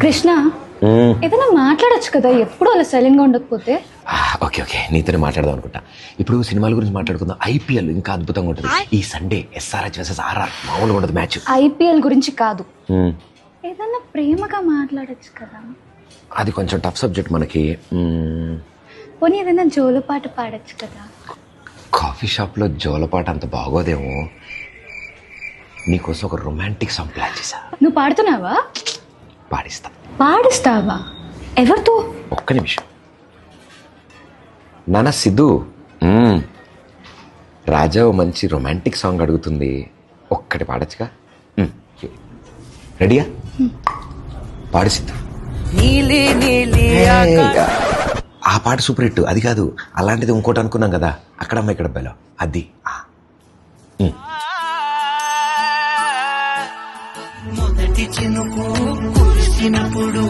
కృష్ణ, ఏదైనా మాట్లాడొచ్చు కదా, ఎప్పుడు అలా సైలెంట్ గా ఉండకపోతే. ఓకే ఓకే, నీతోనే మాట్లాడదాం అనుకుంటా. ఇప్పుడు సినిమాల గురించి మాట్లాడుకుందాం. ఐపీఎల్ ఇంకా అద్భుతంగా ఉంటుంది. ఈ సండే ఎస్ఆర్హెచ్ వర్సెస్ ఆర్ఆర్ మామూలుగా ఉండదు మ్యాచ్. ఐపీఎల్ గురించి కాదు, ఏదైనా ప్రేమగా మాట్లాడొచ్చు కదా. అది కొంచెం టఫ్ సబ్జెక్ట్ మనకి. పోనీ ఏదైనా జోలపాట పాడొచ్చు కదా. కాఫీ షాప్లో జోలపాట అంత బాగోదేమో. నీకోసం ఒక రొమాంటిక్ సాంగ్ ప్లాన్ చేశా. నువ్వు పాడుతున్నావా? పాడిస్తావా? ఎవరితో? ఒక్క నిమిషం. నాన్న సిద్ధు, రాజా ఓ మంచి రొమాంటిక్ సాంగ్ అడుగుతుంది, ఒక్కటి పాడచ్చుగా? రెడీయా? పాడు సిద్ధు. ఆ పాట సూపర్ హిట్. అది కాదు, అలాంటిది ఇంకోటి అనుకున్నాం కదా, అక్కడమ్మ ఇక్కడ బెలో, అది. మొదటి చినుకు కురిసినప్పుడు